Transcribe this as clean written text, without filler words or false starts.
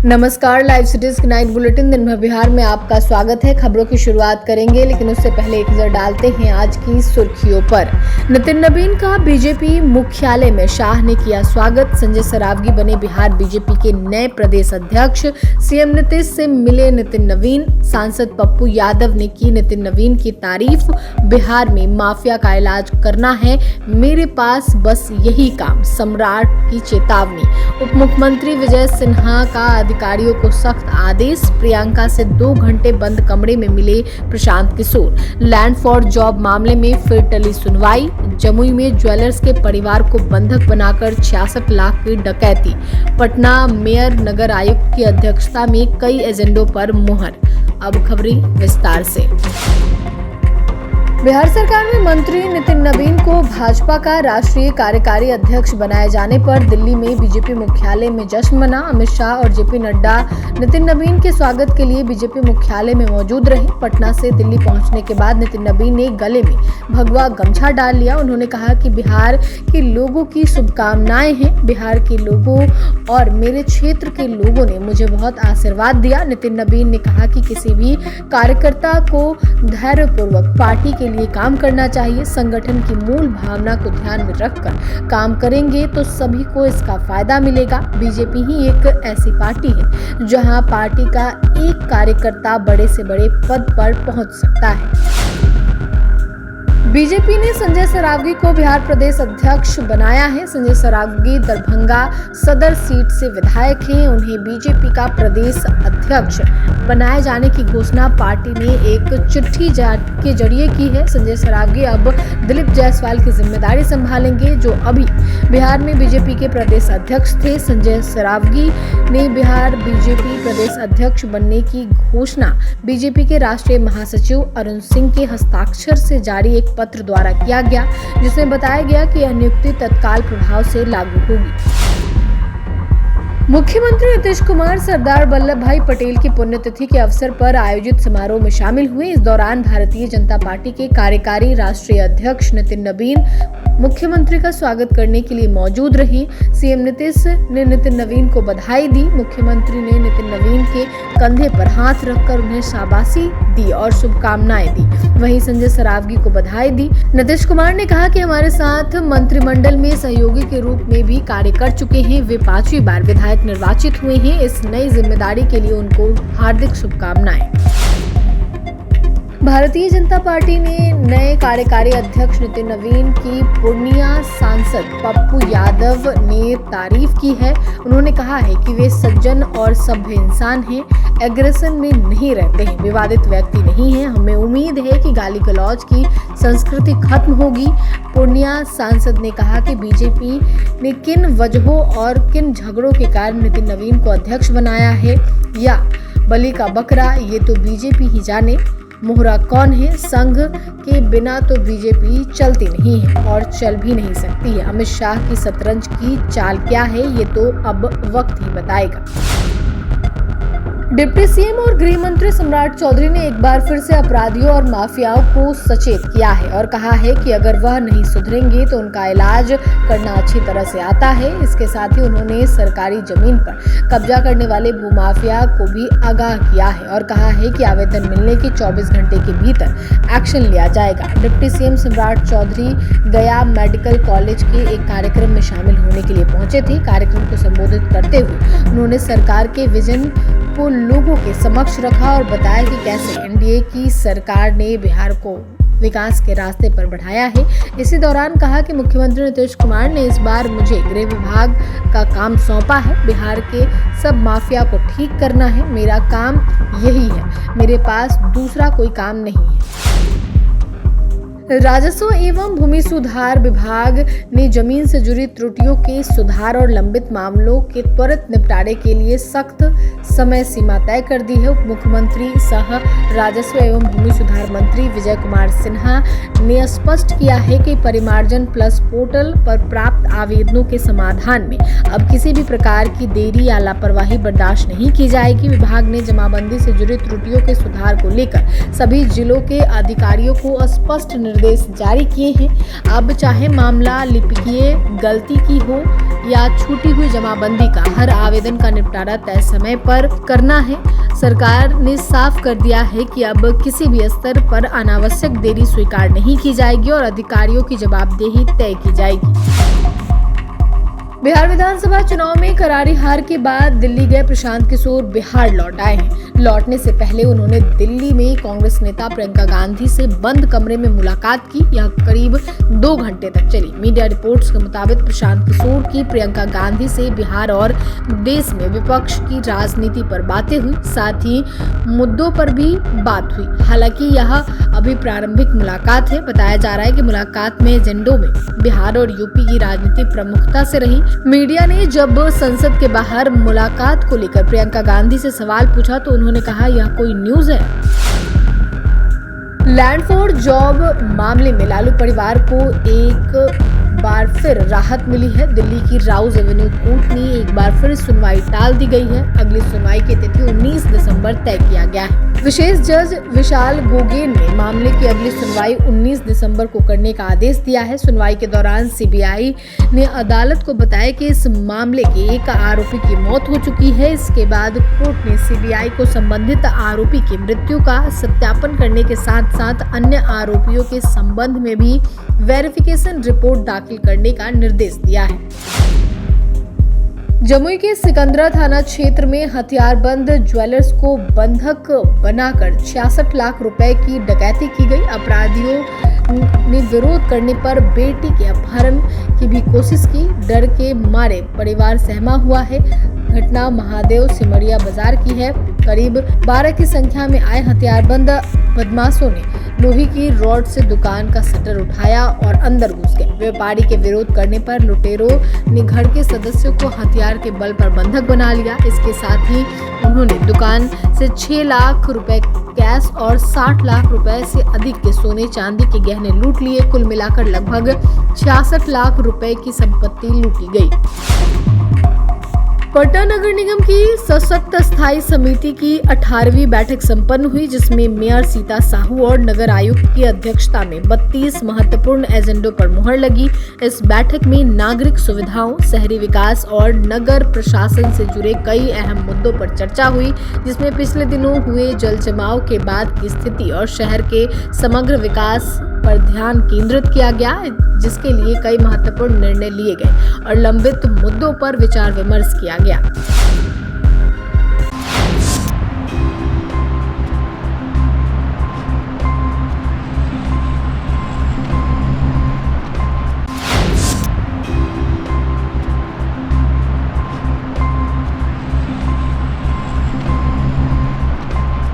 नमस्कार, live cities की night bulletin दिन भर बिहार में आपका स्वागत है। खबरों की शुरुआत करेंगे, लेकिन उससे पहले एक नजर डालते हैं आज की सुर्खियों पर। नितिन नवीन का बीजेपी मुख्यालय में शाह ने किया स्वागत। संजय सरावगी बने बिहार बीजेपी के नए प्रदेश अध्यक्ष। सीएम नीतीश से मिले नितिन नवीन। सांसद पप्पू यादव ने की नितिन नवीन की तारीफ। बिहार में माफिया का इलाज करना है, मेरे पास बस यही काम, सम्राट की चेतावनी। उप मुख्यमंत्री विजय सिन्हा का अधिकारियों को सख्त आदेश। प्रियंका से 2 घंटे बंद कमरे में मिले Prashant Kishor. Land for job मामले में फिर टली सुनवाई। जमुई में ज्वेलर्स के परिवार को बंधक बनाकर 66 लाख की डकैती। पटना मेयर नगर आयुक्त की अध्यक्षता में कई एजेंडों पर मुहर। अब खबरें विस्तार से। बिहार सरकार में मंत्री नितिन नवीन को भाजपा का राष्ट्रीय कार्यकारी अध्यक्ष बनाए जाने पर दिल्ली में बीजेपी मुख्यालय में जश्न मना। अमित शाह और जेपी नड्डा नितिन नवीन के स्वागत के लिए बीजेपी मुख्यालय में मौजूद रहे। पटना से दिल्ली पहुंचने के बाद नितिन नवीन ने गले में भगवा गमछा डाल लिया। उन्होंने कहा कि बिहार के लोगों की शुभकामनाएं हैं। बिहार के लोगों और मेरे क्षेत्र के लोगों ने मुझे बहुत आशीर्वाद दिया। नितिन नवीन ने कहा कि किसी भी कार्यकर्ता को धैर्यपूर्वक पार्टी के लिए काम करना चाहिए। संगठन की मूल भावना को ध्यान में रखकर काम करेंगे तो सभी को इसका फायदा मिलेगा। बीजेपी ही एक ऐसी पार्टी है जहां पार्टी का एक कार्यकर्ता बड़े से बड़े पद पर पहुंच सकता है। बीजेपी ने संजय सरावगी को बिहार प्रदेश अध्यक्ष बनाया है। संजय सरावगी दरभंगा सदर सीट से विधायक हैं। उन्हें बीजेपी का प्रदेश अध्यक्ष बनाए जाने की घोषणा पार्टी ने एक चिट्ठी के जरिए की है। संजय सरावगी अब दिलीप जायसवाल की जिम्मेदारी संभालेंगे, जो अभी बिहार में बीजेपी के प्रदेश अध्यक्ष थे। संजय सरावगी ने बिहार बीजेपी प्रदेश अध्यक्ष बनने की घोषणा बीजेपी के राष्ट्रीय महासचिव अरुण सिंह के हस्ताक्षर से जारी एक पत्र द्वारा किया गया, जिसमें बताया गया कि यह नियुक्ति तत्काल प्रभाव से लागू होगी। मुख्यमंत्री नीतीश कुमार सरदार वल्लभ भाई पटेल की पुण्यतिथि के अवसर पर आयोजित समारोह में शामिल हुए। इस दौरान भारतीय जनता पार्टी के कार्यकारी राष्ट्रीय अध्यक्ष नितिन नवीन मुख्यमंत्री का स्वागत करने के लिए मौजूद रहे। सीएम नीतीश ने नितिन नवीन को बधाई दी। मुख्यमंत्री ने नितिन नवीन के कंधे पर हाथ रखकर उन्हें शाबाशी दी और शुभकामनाएं दी। वहीं संजय सरावगी को बधाई दी। नीतीश कुमार ने कहा कि हमारे साथ मंत्रिमंडल में सहयोगी के रूप में भी कार्य कर चुके हैं। वे 5वीं बार विधायक निर्वाचित हुए हैं। इस नई जिम्मेदारी के लिए उनको हार्दिक शुभकामनाएं। भारतीय जनता पार्टी ने नए कार्यकारी अध्यक्ष नितिन नवीन की पूर्णिया सांसद पप्पू यादव ने तारीफ की है। उन्होंने कहा है कि वे सज्जन और सभ्य इंसान हैं, एग्रेशन में नहीं रहते हैं, विवादित व्यक्ति नहीं हैं। हमें उम्मीद है कि गाली गलौज की संस्कृति खत्म होगी। पूर्णिया सांसद ने कहा कि बीजेपी ने किन वजहों और किन झगड़ों के कारण नितिन नवीन को अध्यक्ष बनाया है, या बलि का बकरा, ये तो बीजेपी ही जाने। मोहरा कौन है, संघ के बिना तो बीजेपी चलती नहीं है और चल भी नहीं सकती है। अमित शाह की शतरंज की चाल क्या है, ये तो अब वक्त ही बताएगा। डिप्टी सीएम और गृह मंत्री सम्राट चौधरी ने एक बार फिर से अपराधियों और माफियाओं को सचेत किया है और कहा है कि अगर वह नहीं सुधरेंगे तो उनका इलाज करना अच्छी तरह से आता है। इसके साथ ही उन्होंने सरकारी जमीन पर कब्जा करने वाले भूमाफिया को भी आगाह किया है और कहा है कि आवेदन मिलने के 24 घंटे के भीतर एक्शन लिया जाएगा। डिप्टी सीएम सम्राट चौधरी गया मेडिकल कॉलेज के एक कार्यक्रम में शामिल होने के लिए पहुंचे थे। कार्यक्रम को संबोधित करते हुए उन्होंने सरकार के विजन को लोगों के समक्ष रखा और बताया कि कैसे एनडीए की सरकार ने बिहार को विकास के रास्ते पर बढ़ाया है। इसी दौरान कहा कि मुख्यमंत्री नीतीश कुमार ने इस बार मुझे गृह विभाग का काम सौंपा है। बिहार के सब माफिया को ठीक करना है, मेरा काम यही है, मेरे पास दूसरा कोई काम नहीं है। राजस्व एवं भूमि सुधार विभाग ने जमीन से जुड़ी त्रुटियों के सुधार और लंबित मामलों के त्वरित निपटारे के लिए सख्त समय सीमा तय कर दी है। उप मुख्यमंत्री सह राजस्व एवं भूमि सुधार मंत्री विजय कुमार सिन्हा ने स्पष्ट किया है कि परिमार्जन प्लस पोर्टल पर प्राप्त आवेदनों के समाधान में अब किसी भी प्रकार की देरी या लापरवाही बर्दाश्त नहीं की जाएगी। विभाग ने जमाबंदी से जुड़ी त्रुटियों के सुधार को लेकर सभी जिलों के अधिकारियों को स्पष्ट निर्देश जारी किए हैं। अब चाहे मामला लिपिकीय गलती की हो या छूटी हुई जमाबंदी का, हर आवेदन का निपटारा तय समय पर करना है। सरकार ने साफ कर दिया है कि अब किसी भी स्तर पर अनावश्यक देरी स्वीकार नहीं की जाएगी और अधिकारियों की जवाबदेही तय की जाएगी। बिहार विधानसभा चुनाव में करारी हार के बाद दिल्ली गए प्रशांत किशोर बिहार लौट आए हैं। लौटने से पहले उन्होंने दिल्ली में कांग्रेस नेता प्रियंका गांधी से बंद कमरे में मुलाकात की। यह करीब 2 घंटे तक चली। मीडिया रिपोर्ट्स के मुताबिक प्रशांत किशोर की प्रियंका गांधी से बिहार और देश में विपक्ष की राजनीति पर बातें हुई, साथ ही मुद्दों पर भी बात हुई। हालांकि यह अभी प्रारंभिक मुलाकात है। बताया जा रहा है कि मुलाकात में एजेंडों में बिहार और यूपी की राजनीति प्रमुखता से रही। मीडिया ने जब संसद के बाहर मुलाकात को लेकर प्रियंका गांधी से सवाल पूछा तो उन्होंने कहा, यह कोई न्यूज है? लैंड फॉर जॉब मामले में लालू परिवार को एक बार फिर राहत मिली है। दिल्ली की राउज एवेन्यू कोर्ट में एक बार फिर सुनवाई टाल दी गई है। अगली सुनवाई की तिथि 19 दिसंबर तय किया गया है। विशेष जज विशाल गोगेन ने मामले की अगली सुनवाई 19 दिसंबर को करने का आदेश दिया है। सुनवाई के दौरान सीबीआई ने अदालत को बताया कि इस मामले के एक आरोपी की मौत हो चुकी है। इसके बाद कोर्ट ने सीबीआई को संबंधित आरोपी की मृत्यु का सत्यापन करने के साथ साथ अन्य आरोपियों के संबंध में भी वेरिफिकेशन रिपोर्ट दाखिल करने का निर्देश दिया है। जमुई के सिकंदरा थाना क्षेत्र में हथियारबंद ज्वेलर्स को बंधक बनाकर 66 लाख रुपए की डकैती की गई। अपराधियों ने विरोध करने पर बेटी के अपहरण की भी कोशिश की। डर के मारे परिवार सहमा हुआ है। घटना महादेव सिमरिया बाजार की है। करीब 12 की संख्या में आए हथियारबंद बदमाशों ने लोहे की रॉड से दुकान का शटर उठाया और अंदर घुस गए। व्यापारी के विरोध करने पर लुटेरों ने घर के सदस्यों को हथियार के बल पर बंधक बना लिया। इसके साथ ही उन्होंने दुकान से 6 लाख रुपए कैश और 60 लाख रुपए से अधिक के सोने चांदी के गहने लूट लिए। कुल मिलाकर लगभग 66 लाख रुपए की संपत्ति लूटी गई। पटना नगर निगम की सशक्त स्थायी समिति की 18वीं बैठक संपन्न हुई, जिसमें मेयर सीता साहू और नगर आयुक्त की अध्यक्षता में 32 महत्वपूर्ण एजेंडों पर मुहर लगी। इस बैठक में नागरिक सुविधाओं, शहरी विकास और नगर प्रशासन से जुड़े कई अहम मुद्दों पर चर्चा हुई, जिसमें पिछले दिनों हुए जल जमाव के बाद की स्थिति और शहर के समग्र विकास पर ध्यान केंद्रित किया गया, जिसके लिए कई महत्वपूर्ण निर्णय लिए गए और लंबित मुद्दों पर विचार विमर्श किया गया।